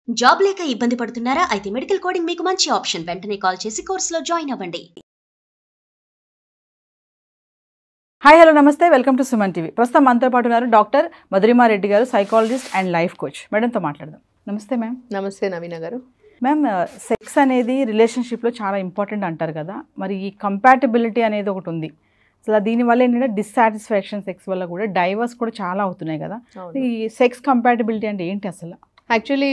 Job లేక ఇబ్బంది పడుతున్నారా? అయితే మెడికల్ కోడింగ్ మీకు మంచి ఆప్షన్. వెంటనే కాల్ చేసి కోర్సులో జాయిన్ అవ్వండి. హాయ్ హలో నమస్తే, వెల్కమ్ టు సుమన్ టీవీ. ప్రస్తుతం మనతో పాటు ఉన్నారు డాక్టర్ మధురిమారెడ్డి గారు, సైకాలజిస్ట్ అండ్ లైఫ్ కోచ్. మేడంతో మాట్లాడదాం. నమస్తే మ్యామ్. నమస్తే నవీన గారు. మ్యామ్, సెక్స్ అనేది రిలేషన్షిప్లో చాలా ఇంపార్టెంట్ అంటారు కదా, మరి ఈ కంపాటబిలిటీ అనేది ఒకటి ఉంది. అసలు దీనివల్ల ఏంటంటే డిస్సాటిస్ఫాక్షన్ సెక్స్ వల్ల కూడా డైవర్స్ కూడా చాలా అవుతున్నాయి కదా. ఈ సెక్స్ కంపాటబిలిటీ అంటే ఏంటి అసలు? యాక్చువల్లీ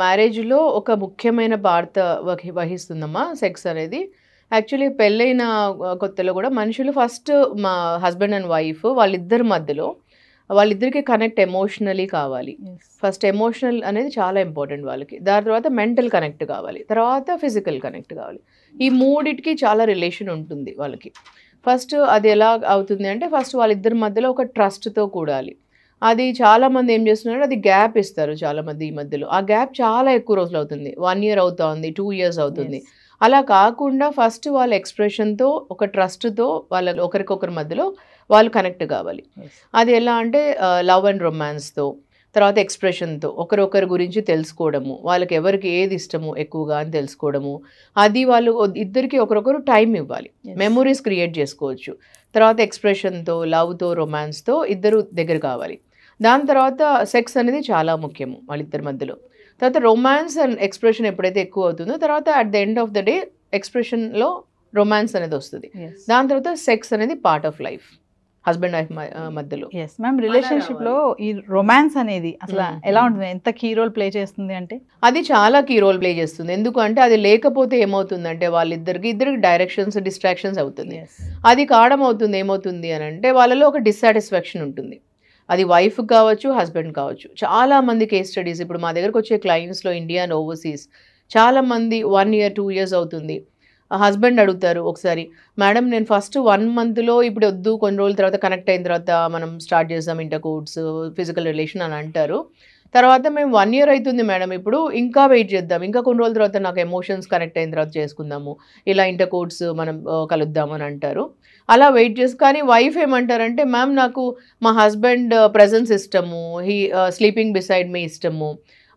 మ్యారేజ్లో ఒక ముఖ్యమైన పాత్ర వహిస్తుందమ్మా సెక్స్ అనేది. యాక్చువల్లీ పెళ్ళైన కొత్తలో కూడా మనుషులు ఫస్ట్ మా హస్బెండ్ అండ్ వైఫ్ వాళ్ళిద్దరికి కనెక్ట్ ఎమోషనలీ కావాలి. ఫస్ట్ ఎమోషనల్ అనేది చాలా ఇంపార్టెంట్ వాళ్ళకి. దాని తర్వాత మెంటల్ కనెక్ట్ కావాలి, తర్వాత ఫిజికల్ కనెక్ట్ కావాలి. ఈ మూడిటికి చాలా రిలేషన్ ఉంటుంది వాళ్ళకి. ఫస్ట్ అది ఎలా అవుతుంది అంటే ఫస్ట్ వాళ్ళిద్దరి మధ్యలో ఒక ట్రస్ట్తో కూడాలి. అది చాలామంది ఏం చేస్తున్నారు, అది గ్యాప్ ఇస్తారు చాలామంది ఈ మధ్యలో. ఆ గ్యాప్ చాలా ఎక్కువ రోజులు అవుతుంది, 1 year అవుతుంది, 2 years అవుతుంది. అలా కాకుండా ఫస్ట్ వాళ్ళ ఎక్స్ప్రెషన్తో, ఒక ట్రస్ట్తో వాళ్ళ ఒకరికొకరి మధ్యలో వాళ్ళు కనెక్ట్ కావాలి. అది ఎలా అంటే లవ్ అండ్ రొమాన్స్తో, తర్వాత ఎక్స్ప్రెషన్తో ఒకరొకరి గురించి తెలుసుకోవడము, వాళ్ళకి ఎవరికి ఏది ఇష్టము ఎక్కువగా అని తెలుసుకోవడము. అది వాళ్ళు ఇద్దరికి ఒకరొకరు టైం ఇవ్వాలి, మెమొరీస్ క్రియేట్ చేసుకోవచ్చు. తర్వాత ఎక్స్ప్రెషన్తో, లవ్తో, రొమాన్స్తో ఇద్దరు దగ్గర కావాలి. దాని తర్వాత సెక్స్ అనేది చాలా ముఖ్యము వాళ్ళిద్దరి మధ్యలో. తర్వాత రొమాన్స్ అండ్ ఎక్స్ప్రెషన్ ఎప్పుడైతే ఎక్కువ అవుతుందో తర్వాత at the end of the day ఎక్స్ప్రెషన్లో రొమాన్స్ అనేది వస్తుంది. దాని తర్వాత సెక్స్ అనేది part of life husband wife మధ్యలో. ఎస్ మ్యామ్, రిలేషన్షిప్లో ఈ రొమాన్స్ అనేది అసలు ఎలా ఉంటుంది, ఎంత కీ రోల్ ప్లే చేస్తుంది అంటే? అది చాలా కీ రోల్ ప్లే చేస్తుంది. ఎందుకంటే అది లేకపోతే ఏమవుతుందంటే ఇద్దరికి డైరెక్షన్స్, డిస్ట్రాక్షన్స్ అవుతుంది. అది కారణం అవుతుంది ఏమవుతుంది అని అంటే వాళ్ళలో ఒక డిస్సాటిస్ఫాక్షన్ ఉంటుంది. అది వైఫ్ కావచ్చు, హస్బెండ్ కావచ్చు. చాలామంది కేస్ స్టడీస్ ఇప్పుడు మా దగ్గరకు వచ్చే క్లయింట్స్లో ఇండియా అండ్ ఓవర్సీస్ చాలామంది 1 year 2 years అవుతుంది. హస్బెండ్ అడుగుతారు ఒకసారి, మేడం నేను ఫస్ట్ 1 monthలో ఇప్పుడు వద్దు, కొన్ని రోజుల తర్వాత కనెక్ట్ అయిన తర్వాత మనం స్టార్ట్ చేద్దాం ఇంటర్కోర్స్, ఫిజికల్ రిలేషన్ అని అంటారు. తర్వాత మేము 1 year అవుతుంది మేడం, ఇప్పుడు ఇంకా వెయిట్ చేద్దాం, ఇంకా కొన్ని రోజుల తర్వాత నాకు ఎమోషన్స్ కనెక్ట్ అయిన తర్వాత చేసుకుందాము, ఇలా ఇంటర్కోర్స్ మనం కలుద్దాం అని అంటారు. అలా వెయిట్ చేసి, కానీ వైఫ్ ఏమంటారంటే మ్యామ్ నాకు మా హస్బెండ్ ప్రజెన్స్ ఇష్టము, స్లీపింగ్ బిసైడ్ మీ ఇష్టము,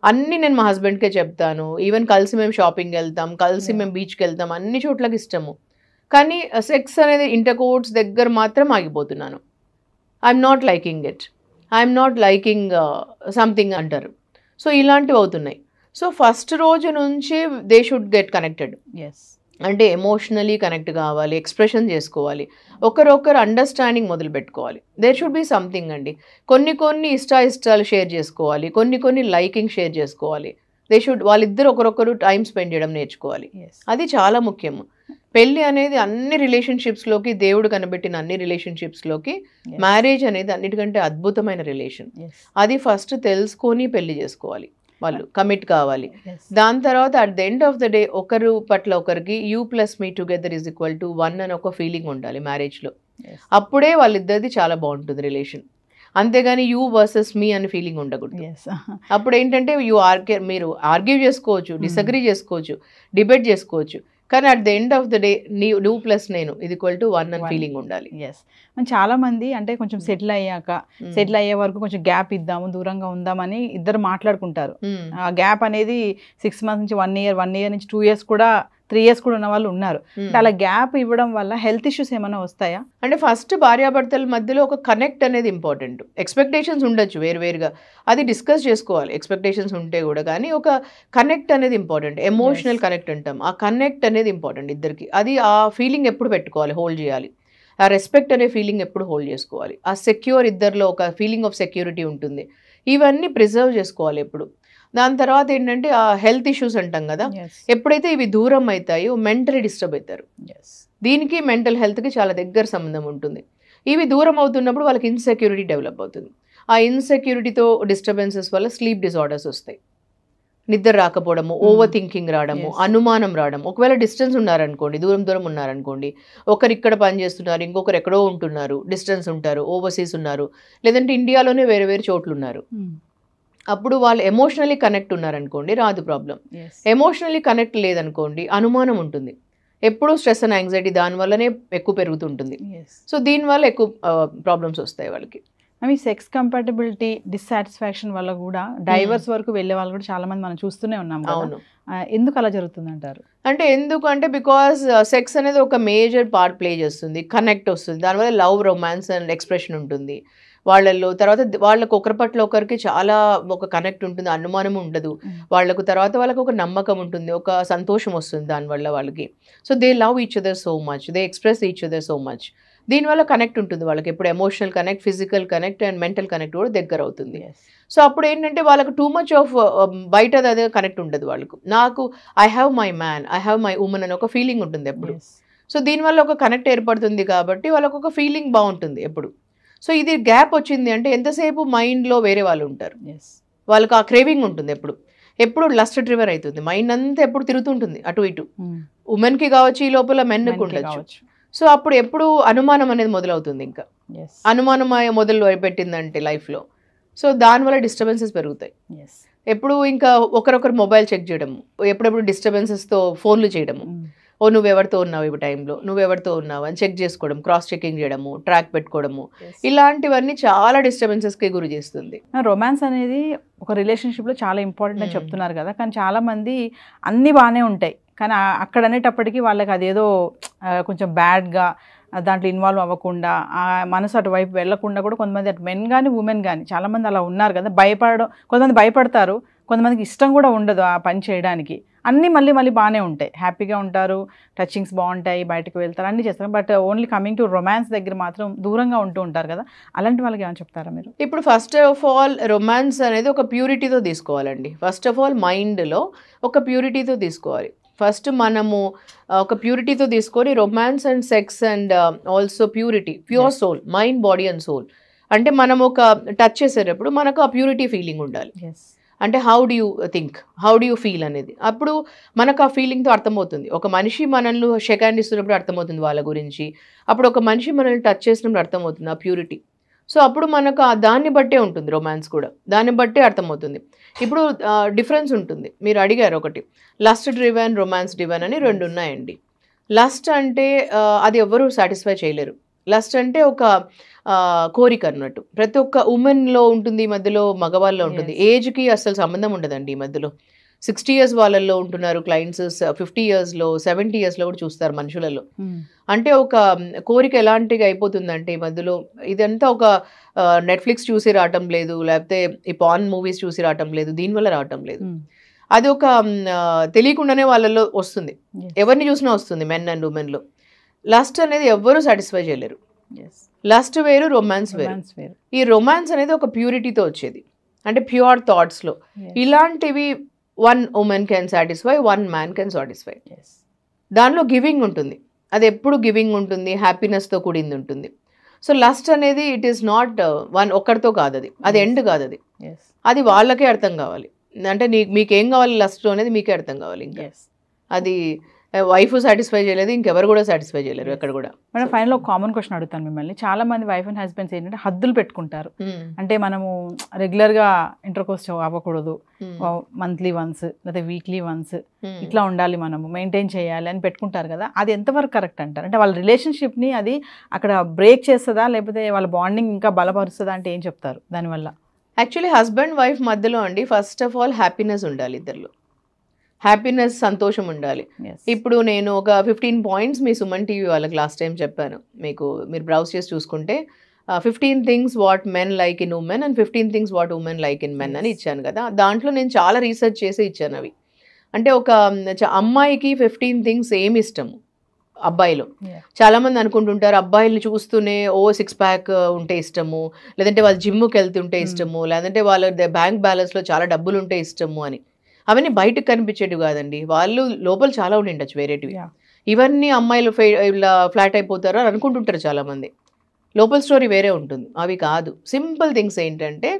అన్నీ నేను మా హస్బెండ్కే చెప్తాను, ఈవెన్ కలిసి మేము షాపింగ్ వెళ్తాం, కలిసి మేము బీచ్కి వెళ్తాం, అన్ని చోట్లకి ఇష్టము, కానీ సెక్స్ అనేది ఇంటర్కోర్స్ దగ్గర మాత్రం ఆగిపోతున్నాను, I'm not liking it, I'm not liking something అంటారు. సో ఇలాంటివి అవుతున్నాయి. సో ఫస్ట్ రోజు నుంచి దే షుడ్ గెట్ కనెక్టెడ్. అంటే ఎమోషనలీ కనెక్ట్ కావాలి, ఎక్స్ప్రెషన్ చేసుకోవాలి, ఒకరొకరు అండర్స్టాండింగ్ మొదలు పెట్టుకోవాలి. దేర్ షుడ్ బి సంథింగ్ అండి. కొన్ని ఇష్టాలు షేర్ చేసుకోవాలి, కొన్ని లైకింగ్ షేర్ చేసుకోవాలి. వాళ్ళిద్దరు ఒకరొకరు టైం స్పెండ్ చేయడం నేర్చుకోవాలి. అది చాలా ముఖ్యం. పెళ్ళి అనేది అన్ని రిలేషన్షిప్స్లోకి, దేవుడు కనబెట్టిన అన్ని రిలేషన్షిప్స్లోకి మ్యారేజ్ అనేది అన్నిటికంటే అద్భుతమైన రిలేషన్. అది ఫస్ట్ తెలుసుకొని పెళ్లి చేసుకోవాలి, వాళ్ళు కమిట్ కావాలి. దాని తర్వాత at the end of the day ఒకరు పట్ల ఒకరికి U+me టుగెదర్ =1 అని ఒక ఫీలింగ్ ఉండాలి మ్యారేజ్లో. అప్పుడే వాళ్ళిద్దరిది చాలా బాగుంటుంది రిలేషన్. అంతేగాని యూ వర్సెస్ మీ అనే ఫీలింగ్ ఉండకూడదు. అప్పుడు ఏంటంటే మీరు ఆర్గ్యూ చేసుకోవచ్చు, డిసగ్రీ చేసుకోవచ్చు, డిబేట్ చేసుకోవచ్చు, కానీ at the end of the day నువ్వు ప్లస్ నేను =1 అని ఫీలింగ్ ఉండాలి. చాలా మంది అంటే కొంచెం సెటిల్ అయ్యే వరకు కొంచెం గ్యాప్ ఇద్దాము, దూరంగా ఉందామని ఇద్దరు మాట్లాడుకుంటారు. ఆ గ్యాప్ అనేది 6 months నుంచి 1 year నుంచి 2 years కూడా 3 years కూడా ఉన్న వాళ్ళు ఉన్నారు. అలా గ్యాప్ ఇవ్వడం వల్ల హెల్త్ ఇష్యూస్ ఏమైనా వస్తాయా? అంటే ఫస్ట్ భార్యాభర్తల మధ్యలో ఒక కనెక్ట్ అనేది ఇంపార్టెంట్. ఎక్స్పెక్టేషన్స్ ఉండొచ్చు వేరువేరుగా, అది డిస్కస్ చేసుకోవాలి ఎక్స్పెక్టేషన్స్ ఉంటే కూడా, కానీ ఒక కనెక్ట్ అనేది ఇంపార్టెంట్. ఎమోషనల్ కనెక్ట్ అంటాం, ఆ కనెక్ట్ అనేది ఇంపార్టెంట్ ఇద్దరికి. అది ఆ ఫీలింగ్ ఎప్పుడు పెట్టుకోవాలి, హోల్డ్ చేయాలి. ఆ రెస్పెక్ట్ అనే ఫీలింగ్ ఎప్పుడు హోల్డ్ చేసుకోవాలి. ఆ సెక్యూర్, ఇద్దరిలో ఒక ఫీలింగ్ ఆఫ్ సెక్యూరిటీ ఉంటుంది. ఇవన్నీ ప్రిజర్వ్ చేసుకోవాలి ఎప్పుడు. దాని తర్వాత ఏంటంటే ఆ హెల్త్ ఇష్యూస్ అంటాం కదా, ఎప్పుడైతే ఇవి దూరం అవుతాయో మెంటలీ డిస్టర్బ్ అవుతారు. దీనికి మెంటల్ హెల్త్కి చాలా దగ్గర సంబంధం ఉంటుంది. ఇవి దూరం అవుతున్నప్పుడు వాళ్ళకి ఇన్సెక్యూరిటీ డెవలప్ అవుతుంది. ఆ ఇన్సెక్యూరిటీతో డిస్టర్బెన్సెస్ వల్ల స్లీప్ డిజార్డర్స్ వస్తాయి, నిద్ర రాకపోవడము, ఓవర్ థింకింగ్ రావడము, అనుమానం రావడం. ఒకవేళ డిస్టెన్స్ ఉన్నారనుకోండి, దూరం ఉన్నారనుకోండి, ఒకరు ఇక్కడ పని చేస్తున్నారు, ఇంకొకరు ఎక్కడో ఉంటున్నారు, డిస్టెన్స్ ఉంటారు, ఓవర్సీస్ ఉన్నారు, లేదంటే ఇండియాలోనే వేరే చోట్లు ఉన్నారు, అప్పుడు వాళ్ళు ఎమోషనలీ కనెక్ట్ ఉన్నారనుకోండి రాదు ప్రాబ్లం. ఎమోషనలీ కనెక్ట్ లేదనుకోండి అనుమానం ఉంటుంది, ఎప్పుడూ స్ట్రెస్ అండ్ యాంగ్జైటీ దానివల్లనే ఎక్కువ పెరుగుతుంటుంది. సో దీనివల్ల ఎక్కువ ప్రాబ్లమ్స్ వస్తాయి వాళ్ళకి. అవి సెక్స్ కంపాటబిలిటీ డిస్సాటిస్ఫాక్షన్ వల్ల కూడా డైవర్స్ వరకు వెళ్ళే వాళ్ళు కూడా చాలా మంది మనం చూస్తూనే ఉన్నాం కదా. అవును. ఎందుకు అలా జరుగుతుంది అంటారు? అంటే ఎందుకంటే బికాస్ సెక్స్ అనేది ఒక మేజర్ పార్ట్ ప్లే చేస్తుంది, కనెక్ట్ వస్తుంది, దానివల్ల లవ్, రొమాన్స్ అండ్ ఎక్స్ప్రెషన్ ఉంటుంది వాళ్ళల్లో. తర్వాత వాళ్ళకు ఒకరి పట్ల ఒకరికి చాలా ఒక కనెక్ట్ ఉంటుంది, అనుమానం ఉండదు వాళ్ళకు. తర్వాత వాళ్ళకు ఒక నమ్మకం ఉంటుంది, ఒక సంతోషం వస్తుంది దానివల్ల వాళ్ళకి. So they love each other so much, they express each other so much. దీనివల్ల కనెక్ట్ ఉంటుంది వాళ్ళకి, ఎప్పుడు emotional connect, physical connect and mental connect కూడా దగ్గర అవుతుంది. సో అప్పుడు ఏంటంటే వాళ్ళకు టూ మచ్ ఆఫ్ బయట అదే కనెక్ట్ ఉండదు వాళ్ళకు. నాకు I have my man, I have my women అని ఒక ఫీలింగ్ ఉంటుంది ఎప్పుడు. సో దీనివల్ల ఒక కనెక్ట్ ఏర్పడుతుంది కాబట్టి వాళ్ళకు ఒక ఫీలింగ్ బాగుంటుంది ఎప్పుడు. సో ఇది గ్యాప్ వచ్చింది అంటే ఎంతసేపు మైండ్లో వేరే వాళ్ళు ఉంటారు, వాళ్ళకి ఆ క్రేవింగ్ ఉంటుంది ఎప్పుడు లస్ట్ డ్రివర్ అవుతుంది, మైండ్ అంతా ఎప్పుడు తిరుగుతుంటుంది అటు ఇటు. ఉమెన్కి కావచ్చు, ఈ లోపల మెన్కి ఉండొచ్చు. సో అప్పుడు ఎప్పుడు అనుమానం అనేది మొదలవుతుంది, ఇంకా అనుమానం మొదలు పెట్టిందంటే లైఫ్లో. సో దానివల్ల డిస్టర్బెన్సెస్ పెరుగుతాయి. ఎప్పుడు ఇంకా ఒకరొకరు మొబైల్ చెక్ చేయడము, ఎప్పుడెప్పుడు డిస్టర్బెన్సెస్తో ఫోన్లు చేయడము, ఓ నువ్వెవరితో ఉన్నావు ఈ టైంలో, నువ్వెవరితో ఉన్నావు అని చెక్ చేసుకోవడం, క్రాస్ చెకింగ్ చేయడము, ట్రాక్ పెట్టుకోవడము, ఇలాంటివన్నీ చాలా డిస్టర్బెన్సెస్కి గురి చేస్తుంది. రొమాన్స్ అనేది ఒక రిలేషన్షిప్లో చాలా ఇంపార్టెంట్ అని చెప్తున్నారు కదా, కానీ చాలా మంది అన్నీ బాగానే ఉంటాయి కానీ అక్కడ అనేటప్పటికీ వాళ్ళకి అదేదో కొంచెం బ్యాడ్గా దాంట్లో ఇన్వాల్వ్ అవ్వకుండా, ఆ మనసు అటువైపు వెళ్లకుండా కూడా కొంతమంది అటు మెన్ కానీ ఉమెన్ కానీ చాలామంది అలా ఉన్నారు కదా. కొంతమంది భయపడతారు, కొంతమందికి ఇష్టం కూడా ఉండదు ఆ పని చేయడానికి. అన్నీ మళ్ళీ బాగానే ఉంటాయి, హ్యాపీగా ఉంటారు, టచింగ్స్ బాగుంటాయి, బయటకు వెళ్తారు, అన్నీ చేస్తారు. But only coming to romance దగ్గర మాత్రం దూరంగా ఉంటూ ఉంటారు కదా. అలాంటి వాళ్ళకి ఏమైనా చెప్తారా మీరు? ఇప్పుడు ఫస్ట్ ఆఫ్ ఆల్ రొమాన్స్ అనేది ఒక ప్యూరిటీతో తీసుకోవాలండి. ఫస్ట్ ఆఫ్ ఆల్ మైండ్లో ఒక ప్యూరిటీతో తీసుకోవాలి. ఫస్ట్ మనము ఒక ప్యూరిటీతో తీసుకొని romance and sex and also purity, pure soul, mind, body and soul. అంటే మనం ఒక టచ్ చేసేటప్పుడు మనకు ఆ ప్యూరిటీ ఫీలింగ్ ఉండాలి. అంటే how do you think, how do you feel అనేది అప్పుడు మనకు ఆ ఫీలింగ్తో అర్థమవుతుంది. ఒక మనిషి మనల్ని షేక్ హ్యాండ్ ఇస్తున్నప్పుడు అర్థమవుతుంది వాళ్ళ గురించి, అప్పుడు ఒక మనిషి మనల్ని టచ్ చేసినప్పుడు అర్థమవుతుంది ఆ ప్యూరిటీ. సో అప్పుడు మనకు దాన్ని బట్టే ఉంటుంది రొమాన్స్ కూడా, దాన్ని బట్టే అర్థమవుతుంది. ఇప్పుడు డిఫరెన్స్ ఉంటుంది. మీరు అడిగారు ఒకటి లస్ట్ డ్రివెన్, రొమాన్స్ డ్రివెన్ అని రెండు ఉన్నాయండి. లస్ట్ అంటే అది ఎవరు సాటిస్ఫై చేయలేరు. లస్ట్ అంటే ఒక కోరిక అన్నట్టు, ప్రతి ఒక్క ఉమెన్లో ఉంటుంది, ఈ మధ్యలో మగవాళ్ళలో ఉంటుంది. ఏజ్కి అసలు సంబంధం ఉండదండి. ఈ మధ్యలో 60 years వాళ్ళల్లో ఉంటున్నారు క్లయింట్స్, 50 yearsలో 70 yearsలో కూడా చూస్తారు మనుషులలో. అంటే ఒక కోరిక ఎలాంటిగా అయిపోతుందంటే ఈ మధ్యలో ఇదంతా ఒక నెట్ఫ్లిక్స్ చూసి రావటం లేదు, లేకపోతే ఈ పాన్ మూవీస్ చూసి రావటం లేదు, దీనివల్ల రావటం లేదు. అది ఒక తెలియకుండానే వాళ్ళలో వస్తుంది, ఎవరిని చూసినా వస్తుంది, మెన్ అండ్ ఉమెన్లో. లస్ట్ అనేది ఎవ్వరూ సాటిస్ఫై చేయలేరు. లస్ట్ వేరు, రొమాన్స్ వేరు. ఈ రొమాన్స్ అనేది ఒక ప్యూరిటీతో వచ్చేది, అంటే ప్యూర్ థాట్స్లో. ఇలాంటివి one women can satisfy, one man can satisfy. దానిలో గివింగ్ ఉంటుంది, అది ఎప్పుడు గివింగ్ ఉంటుంది, హ్యాపీనెస్తో కూడింది ఉంటుంది. సో లస్ట్ అనేది ఇట్ ఈస్ నాట్ వన్ ఒక్కడితో కాదు, అది ఎండ్ కాదు, అది వాళ్ళకే అర్థం కావాలి. అంటే మీకేం కావాలి లస్ట్ అనేది మీకే అర్థం కావాలి. ఇంకా అది వైఫ్ సాటిస్ఫై చేయలేదు, ఇంకెవరు కూడా సాటిస్ఫై చేయలేరు ఎక్కడ కూడా. మేడం ఫైనల్ ఒక కామన్ క్వశ్చన్ అడుగుతాను మిమ్మల్ని. చాలా మంది వైఫ్ అండ్ హస్బెండ్స్ ఏంటంటే హద్దులు పెట్టుకుంటారు. అంటే మనము రెగ్యులర్గా ఇంటర్కోర్స్ అవ్వకూడదు, మంత్లీ వన్స్ లేదా వీక్లీ వన్స్ ఇట్లా ఉండాలి, మనము మెయింటైన్ చేయాలి అని పెట్టుకుంటారు కదా. అది ఎంతవరకు కరెక్ట్ అంటారు? అంటే వాళ్ళ రిలేషన్షిప్ని అది అక్కడ బ్రేక్ చేస్తుందా, లేకపోతే వాళ్ళ బాండింగ్ ఇంకా బలపరుస్తుందా అంటే ఏం చెప్తారు దానివల్ల? యాక్చువల్లీ హస్బెండ్ వైఫ్ మధ్యలో అండి ఫస్ట్ ఆఫ్ ఆల్ హ్యాపీనెస్ ఉండాలి, ఇద్దరిలో హ్యాపీనెస్, సంతోషం ఉండాలి. ఇప్పుడు నేను ఒక 15 points మీ సుమన్ టీవీ వాళ్ళకి లాస్ట్ టైం చెప్పాను, మీరు బ్రౌజ్ చేసి చూసుకుంటే 15 things what men like in women and 15 things what women like in men అని ఇచ్చాను కదా. దాంట్లో నేను చాలా రీసెర్చ్ చేసి ఇచ్చాను అవి. అంటే ఒక అమ్మాయికి 15 things ఏమి ఇష్టము అబ్బాయిలో. చాలా మంది అనుకుంటుంటారు అబ్బాయిల్ని చూస్తూనే 6 pack ఉంటే ఇష్టము, లేదంటే వాళ్ళు జిమ్కి వెళ్తుంటే ఇష్టము, లేదంటే వాళ్ళ బ్యాంక్ బ్యాలెన్స్లో చాలా డబ్బులు ఉంటే ఇష్టము అని. అవన్నీ బయటకు కనిపించేటివి కాదండి, వాళ్ళు లోపల చాలా ఉండి ఉండొచ్చు వేరేటివి. ఇవన్నీ అమ్మాయిలు ఇలా ఫ్లాట్ అయిపోతారు అని అనుకుంటుంటారు చాలామంది, లోపల స్టోరీ వేరే ఉంటుంది. అవి కాదు, సింపుల్ థింగ్స్ ఏంటంటే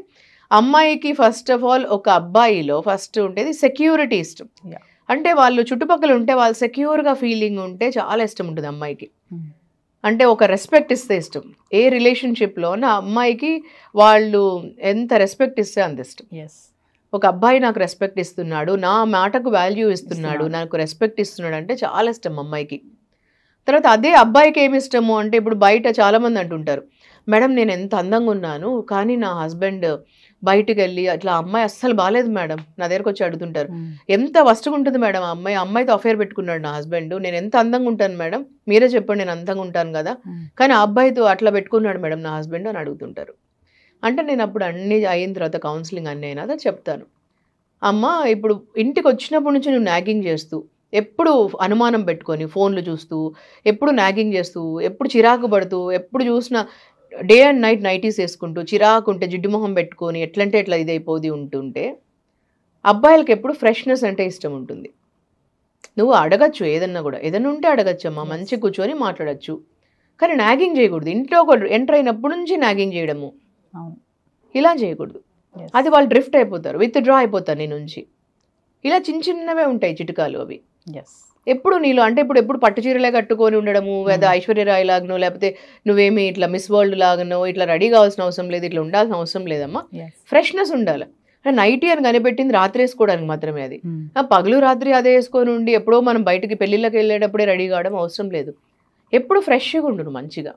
అమ్మాయికి ఫస్ట్ ఆఫ్ ఆల్ ఒక అబ్బాయిలో ఫస్ట్ ఉండేది సెక్యూరిటీ ఇష్టం. అంటే వాళ్ళు చుట్టుపక్కల ఉంటే వాళ్ళు సెక్యూర్గా ఫీలింగ్ ఉంటే చాలా ఇష్టం ఉంటుంది అమ్మాయికి. అంటే ఒక రెస్పెక్ట్ ఇస్తే ఇష్టం. ఏ రిలేషన్షిప్లో నా అమ్మాయికి వాళ్ళు ఎంత రెస్పెక్ట్ ఇస్తే అంత ఇష్టం. ఒక అబ్బాయి నాకు రెస్పెక్ట్ ఇస్తున్నాడు, నా మాటకు వాల్యూ ఇస్తున్నాడు, నాకు రెస్పెక్ట్ ఇస్తున్నాడు అంటే చాలా ఇష్టం అమ్మాయికి. తర్వాత అదే అబ్బాయికి ఏమి ఇష్టము అంటే ఇప్పుడు బయట చాలామంది అంటుంటారు మేడం నేను ఎంత అందంగా ఉన్నాను, కానీ నా హస్బెండ్ బయటికి వెళ్ళి అట్లా అమ్మాయి అస్సలు బాగాలేదు మేడం, నా దగ్గరకు వచ్చి అడుగుతుంటారు. ఎంత వస్తుగా ఉంటుంది మేడం ఆ అమ్మాయితో అఫేర్ పెట్టుకున్నాడు నా హస్బెండ్, నేను ఎంత అందంగా ఉంటాను మేడం, మీరే చెప్పండి నేను అందంగా ఉంటాను కదా, కానీ ఆ అబ్బాయితో అట్లా పెట్టుకున్నాడు మేడం నా హస్బెండ్ అని అడుగుతుంటారు. అంటే నేను అప్పుడు అన్ని అయిన తర్వాత కౌన్సిలింగ్ అన్నీ అయినా అదే చెప్తాను, అమ్మ ఇప్పుడు ఇంటికి వచ్చినప్పటి నుంచి నువ్వు నాగింగ్ చేస్తూ, ఎప్పుడు అనుమానం పెట్టుకొని ఫోన్లు చూస్తూ, ఎప్పుడు నాగింగ్ చేస్తూ, ఎప్పుడు చిరాకు పడుతూ, ఎప్పుడు చూసినా డే అండ్ నైట్ నైటీస్ వేసుకుంటూ, చిరాకు ఉంటే జిడ్డు మొహం పెట్టుకొని ఎట్లంటే ఎట్లా ఇదైపోది ఉంటుంటే, అబ్బాయిలకి ఎప్పుడు ఫ్రెష్నెస్ అంటే ఇష్టం ఉంటుంది. నువ్వు అడగచ్చు ఏదన్నా కూడా, ఏదన్నా ఉంటే అడగచ్చు అమ్మా, మంచి కూర్చొని మాట్లాడచ్చు, కానీ నాగింగ్ చేయకూడదు. ఇంట్లో ఒక ఎంటర్ అయినప్పటి నుంచి నాగింగ్ చేయడము ఇలా చేయకూడదు. అది వాళ్ళు డ్రిఫ్ట్ అయిపోతారు, విత్ డ్రా అయిపోతారు నీ నుంచి. ఇలా చిన్న చిన్నవే ఉంటాయి చిట్కాలు అవి. ఎప్పుడు నీలో అంటే ఎప్పుడు పట్టు చీరలే కట్టుకొని ఉండడము, లేదా ఐశ్వర్యరాయ్ లాగనో, లేకపోతే నువ్వేమి ఇట్లా మిస్ వరల్డ్ లాగనో ఇట్లా రెడీ కావాల్సిన అవసరం లేదు, ఇట్లా ఉండాల్సిన అవసరం లేదమ్మా. ఫ్రెష్నెస్ ఉండాలి. నైటీ అని కనిపెట్టింది రాత్రి వేసుకోవడానికి మాత్రమే, అది పగలు రాత్రి అదే వేసుకొని ఉండి ఎప్పుడో మనం బయటికి పెళ్ళిళ్ళకి వెళ్ళేటప్పుడే రెడీ కావడం అవసరం లేదు. ఎప్పుడు ఫ్రెష్గా ఉండు, మంచిగా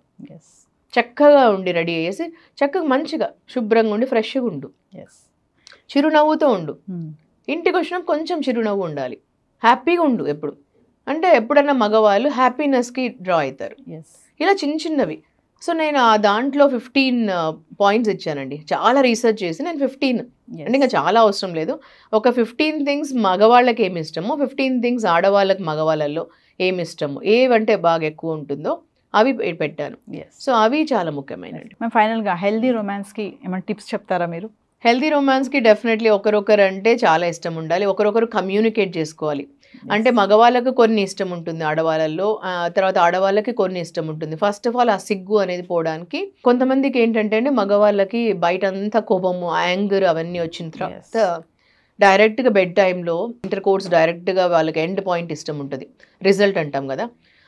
చక్కగా ఉండి రెడీ అయ్యేసి చక్కగా మంచిగా శుభ్రంగా ఉండి ఫ్రెష్గా ఉండు, చిరునవ్వుతో ఉండు. ఇంటికి వచ్చినప్పుడు కొంచెం చిరునవ్వు ఉండాలి, హ్యాపీగా ఉండు ఎప్పుడు. అంటే ఎప్పుడన్నా మగవాళ్ళు హ్యాపీనెస్కి డ్రా అవుతారు. ఇలా చిన్న చిన్నవి. సో నేను ఆ దాంట్లో 15 పాయింట్స్ ఇచ్చానండి. చాలా రీసెర్చ్ చేసి నేను 15 అంటే ఇంకా చాలా అవసరం లేదు, ఒక 15 థింగ్స్ మగవాళ్ళకి ఏమి ఇష్టమో, 15 థింగ్స్ ఆడవాళ్ళకి మగవాళ్ళల్లో ఏమి ఇష్టమో, ఏవంటే బాగా ఎక్కువ ఉంటుందో అవి పెట్టాను. సో అవి చాలా ముఖ్యమైనవి. ఫైనల్గా హెల్దీ రొమాన్స్కి ఏమైనా టిప్స్ చెప్తారా మీరు? హెల్దీ రొమాన్స్కి డెఫినెట్లీ ఒకరొకరు అంటే చాలా ఇష్టం ఉండాలి, ఒకరొకరు కమ్యూనికేట్ చేసుకోవాలి. అంటే మగవాళ్ళకు కొన్ని ఇష్టం ఉంటుంది ఆడవాళ్ళల్లో, తర్వాత ఆడవాళ్ళకి కొన్ని ఇష్టం ఉంటుంది. ఫస్ట్ ఆఫ్ ఆల్ ఆ సిగ్గు అనేది పోవడానికి, కొంతమందికి ఏంటంటే అండి మగవాళ్ళకి బయట అంతా కోపము, యాంగర్ అవన్నీ వచ్చిన తర్వాత డైరెక్ట్గా బెడ్ టైంలో ఇంటర్ కోర్స్ డైరెక్ట్గా వాళ్ళకి ఎండ్ పాయింట్ ఇష్టం ఉంటుంది, రిజల్ట్ అంటాం కదా.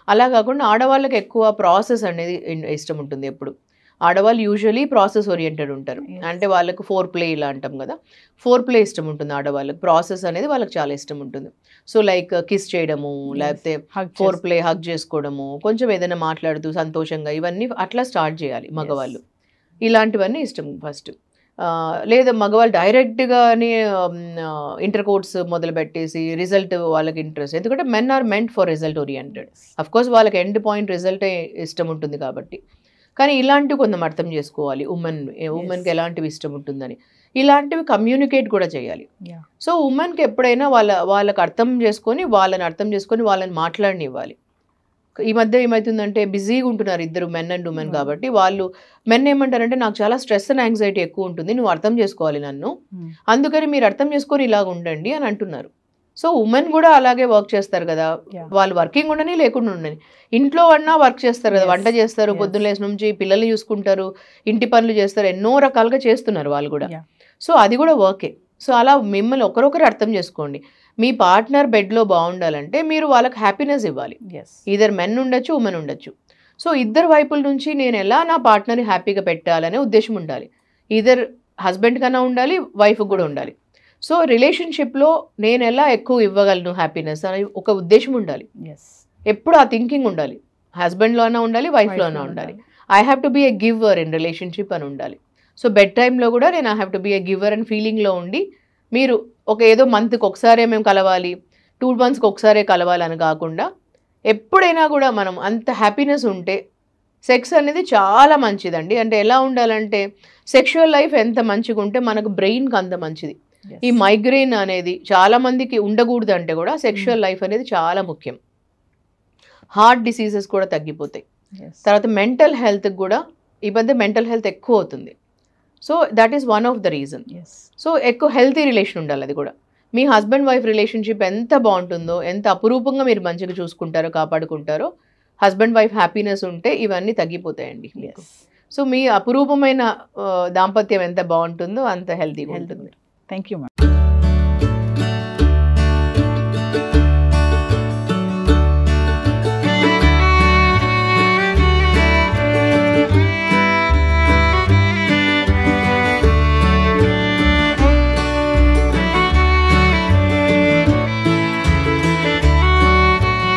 అలా కాకుండా ఆడవాళ్ళకి ఎక్కువ ప్రాసెస్ అనేది ఇష్టం ఉంటుంది. ఎప్పుడు ఆడవాళ్ళు యూజువలీ ప్రాసెస్ ఓరియంటెడ్ ఉంటారు, అంటే వాళ్ళకు 4 ఇలా అంటాం కదా, 4 ఇష్టం ఉంటుంది ఆడవాళ్ళకి. ప్రాసెస్ అనేది వాళ్ళకి చాలా ఇష్టం ఉంటుంది. సో లైక్ కిస్ చేయడము, లేకపోతే 4 హగ్ చేసుకోవడము, కొంచెం ఏదైనా మాట్లాడుతూ సంతోషంగా, ఇవన్నీ అట్లా స్టార్ట్ చేయాలి మగవాళ్ళు. ఇలాంటివన్నీ ఇష్టం ఫస్ట్. లేదా మగవాళ్ళు డైరెక్ట్గానే ఇంటర్ కోర్స్ మొదలు పెట్టేసి రిజల్ట్ వాళ్ళకి ఇంట్రెస్ట్, ఎందుకంటే men are meant for result oriented. Of course వాళ్ళకి ఎండ్ పాయింట్ రిజల్టే ఇష్టం ఉంటుంది కాబట్టి, కానీ ఇలాంటివి కొంచెం అర్థం చేసుకోవాలి. ఉమెన్కి ఎలాంటివి ఇష్టం ఉంటుందని, ఇలాంటివి కమ్యూనికేట్ కూడా చేయాలి. సో ఉమెన్కి ఎప్పుడైనా వాళ్ళకి వాళ్ళని అర్థం చేసుకొని వాళ్ళని మాట్లాడనివ్వాలి. ఈ మధ్య ఏమవుతుందంటే బిజీగా ఉంటున్నారు ఇద్దరు, మెన్ అండ్ ఉమెన్. కాబట్టి వాళ్ళు మెన్ ఏమంటారంటే నాకు చాలా స్ట్రెస్ అండ్ యాంగ్జైటీ ఎక్కువ ఉంటుంది, నువ్వు అర్థం చేసుకోవాలి నన్ను, అందుకని మీరు అర్థం చేసుకొని ఇలాగ ఉండండి అని అంటున్నారు. సో ఉమెన్ కూడా అలాగే వర్క్ చేస్తారు కదా, వాళ్ళు వర్కింగ్ ఉండని లేకుండా ఉండని, ఇంట్లో అన్నా వర్క్ చేస్తారు కదా, వంట చేస్తారు, పొద్దున్న లేసి నుంచి పిల్లల్ని చూసుకుంటారు, ఇంటి పనులు చేస్తారు, ఎన్నో రకాలుగా చేస్తున్నారు వాళ్ళు కూడా. సో అది కూడా వర్కే. సో అలా మిమ్మల్ని ఒకరొకరు అర్థం చేసుకోండి. మీ పార్ట్నర్ బెడ్లో బాగుండాలంటే మీరు వాళ్ళకి హ్యాపీనెస్ ఇవ్వాలి. ఈధర్ మెన్ ఉండొచ్చు, ఉమెన్ ఉండొచ్చు. సో ఇద్దరు వైపుల నుంచి నేను ఎలా నా పార్ట్నర్ని హ్యాపీగా పెట్టాలనే ఉద్దేశం ఉండాలి. ఈధర్ హస్బెండ్ కన్నా ఉండాలి, వైఫ్ కూడా ఉండాలి. సో రిలేషన్షిప్లో నేను ఎలా ఎక్కువ ఇవ్వగలను హ్యాపీనెస్ అని ఒక ఉద్దేశం ఉండాలి. ఎప్పుడు ఆ థింకింగ్ ఉండాలి. హస్బెండ్లో అయినా ఉండాలి, వైఫ్లో అయినా ఉండాలి. I have to be a giver in relationship అని ఉండాలి. సో బెడ్ టైంలో కూడా నేను I have to be a giver and ఫీలింగ్లో ఉండి, మీరు ఏదో మంత్కి ఒకసారే మేము కలవాలి, 2 monthsకి ఒకసారే కలవాలని కాకుండా ఎప్పుడైనా కూడా మనం అంత హ్యాపీనెస్ ఉంటే సెక్స్ అనేది చాలా మంచిదండి. అంటే ఎలా ఉండాలంటే సెక్షువల్ లైఫ్ ఎంత మంచిగా ఉంటే మనకు బ్రెయిన్కి అంత మంచిది. ఈ మైగ్రేన్ అనేది చాలా మందికి ఉండకూడదు, అంటే కూడా సెక్షువల్ లైఫ్ అనేది చాలా ముఖ్యం. హార్ట్ డిసీజెస్ కూడా తగ్గిపోతాయి. తర్వాత మెంటల్ హెల్త్కి కూడా ఈ మధ్య మెంటల్ హెల్త్ ఎక్కువ అవుతుంది. So that is one of the reason. So ఎక్కువ హెల్తీ రిలేషన్ ఉండాలి. అది కూడా మీ హస్బెండ్ వైఫ్ రిలేషన్షిప్ ఎంత బాగుంటుందో, ఎంత అపురూపంగా మీరు మంచిగా చూసుకుంటారో, కాపాడుకుంటారో, హస్బెండ్ వైఫ్ హ్యాపీనెస్ ఉంటే ఇవన్నీ తగ్గిపోతాయండి మీకు. సో మీ అపురూపమైన దాంపత్యం ఎంత బాగుంటుందో అంత హెల్తీగా ఉంటుంది. Thank you.